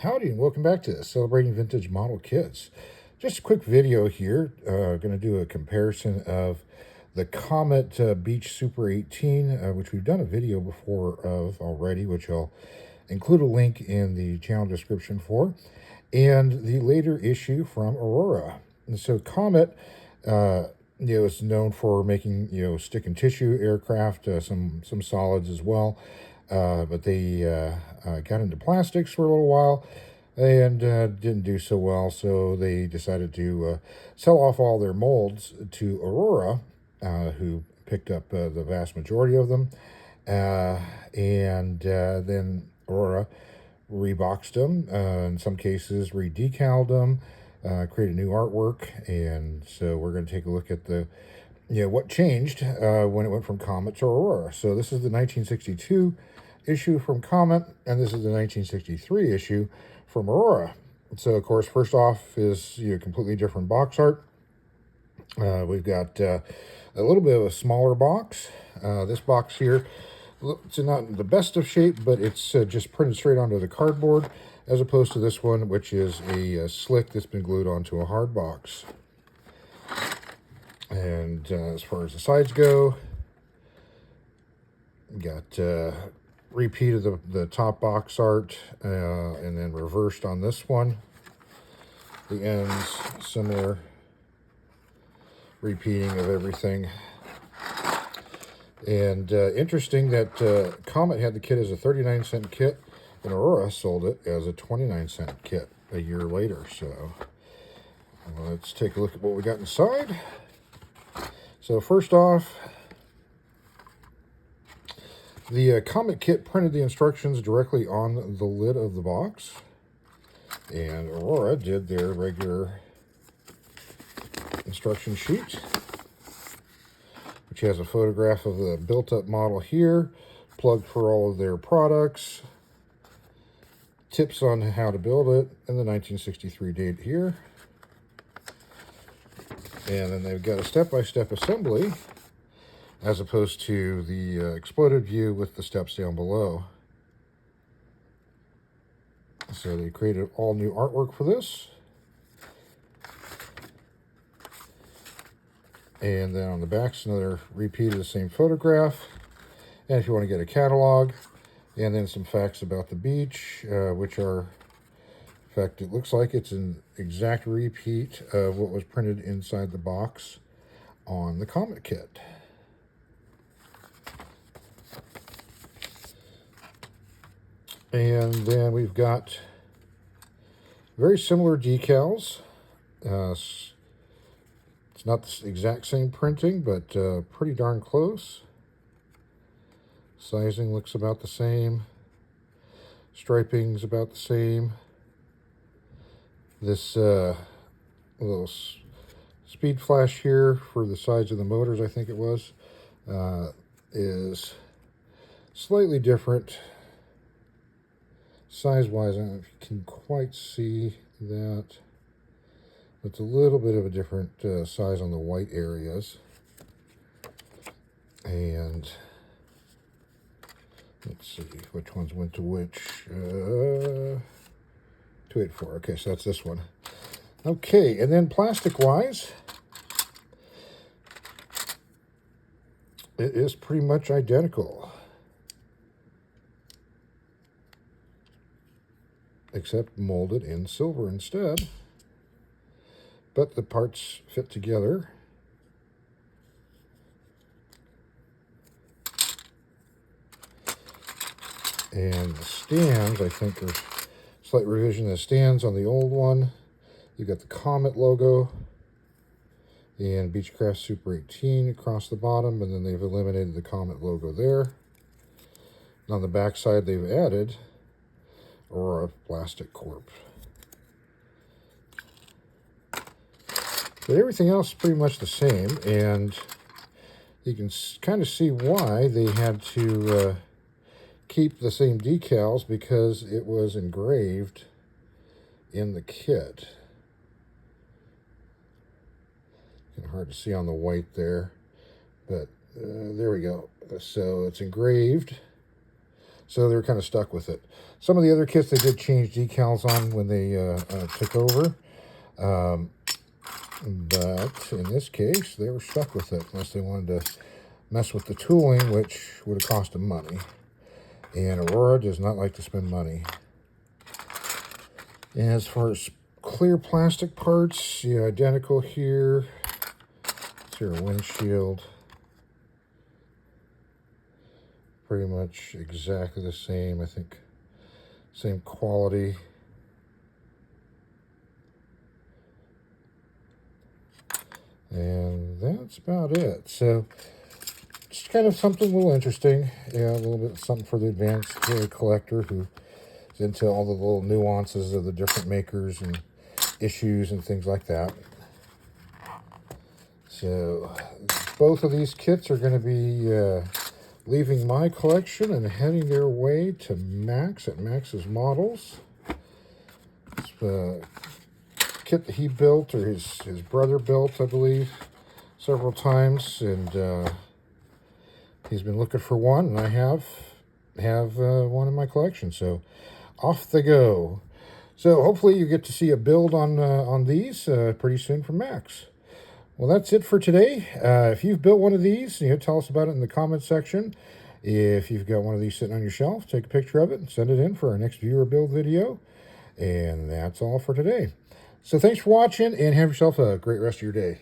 Howdy, and welcome back to Celebrating Vintage Model Kits. Just a quick video here. Going to do a comparison of the Comet Beach Super 18, which we've done a video before of already, which I'll include a link in the channel description for, and the later issue from Aurora. And so Comet, is known for making stick and tissue aircraft, some solids as well. But they got into plastics for a little while and didn't do so well, so they decided to sell off all their molds to Aurora, who picked up the vast majority of them. And then Aurora reboxed them, in some cases redecaled them, created new artwork, and so we're going to take a look at what changed when it went from Comet to Aurora. So this is the 1962 issue from Comet, and this is the 1963 issue from Aurora. So, of course, first off is completely different box art. We've got a little bit of a smaller box. This box here, it's not the best of shape, but it's just printed straight onto the cardboard, as opposed to this one, which is a slick that's been glued onto a hard box. And as far as the sides go, we got repeat of the top box art, and then reversed on this one. The ends, similar, repeating of everything. And interesting that Comet had the kit as a 39-cent kit, and Aurora sold it as a 29-cent kit a year later. So let's take a look at what we got inside. So first off, the Comet kit printed the instructions directly on the lid of the box, and Aurora did their regular instruction sheet, which has a photograph of the built-up model here, plugged for all of their products, tips on how to build it, and the 1963 date here. And then they've got a step-by-step assembly, as opposed to the exploded view with the steps down below. So they created all new artwork for this. And then on the back is another repeat of the same photograph. And if you want to get a catalog, and then some facts about the beach, which are, in fact, it looks like it's an exact repeat of what was printed inside the box on the Comet kit. And then we've got very similar decals. It's not the exact same printing, but pretty darn close. Sizing looks about the same. Striping's about the same. This little speed flash here for the sides of the motors, I think it was, is slightly different. Size-wise, I don't know if you can quite see that. It's a little bit of a different size on the white areas. And let's see which ones went to which. 284. Okay, so that's this one. Okay, and then plastic-wise, it is pretty much identical, except molded in silver instead. But the parts fit together. And the stands, I think, are slight revision of the stands on the old one. You've got the Comet logo and Beechcraft Super 18 across the bottom, and then they've eliminated the Comet logo there. And on the back side, they've added Aurora Plastic Corp. But everything else is pretty much the same, and you can kind of see why they had to keep the same decals, because it was engraved in the kit. Kind of hard to see on the white there, but there we go. So it's engraved. so they're kind of stuck with it. Some of the other kits they did change decals on when they took over, but in this case they were stuck with it unless they wanted to mess with the tooling, which would have cost them money. And Aurora does not like to spend money. And as far as clear plastic parts, yeah, identical here. It's your windshield. Pretty much exactly the same, I think. Same quality. And that's about it. So, just kind of something a little interesting. Yeah, a little bit something for the advanced collector who is into all the little nuances of the different makers and issues and things like that. So, both of these kits are going to be leaving my collection and heading their way to Max at Max's Models. It's kit that he built, or his brother built, I believe, several times, and he's been looking for one, and I have one in my collection, so off they go. So hopefully you get to see a build on these pretty soon from Max. Well, that's it for today. If you've built one of these, tell us about it in the comment section. If you've got one of these sitting on your shelf, take a picture of it and send it in for our next viewer build video. And that's all for today. So thanks for watching, and have yourself a great rest of your day.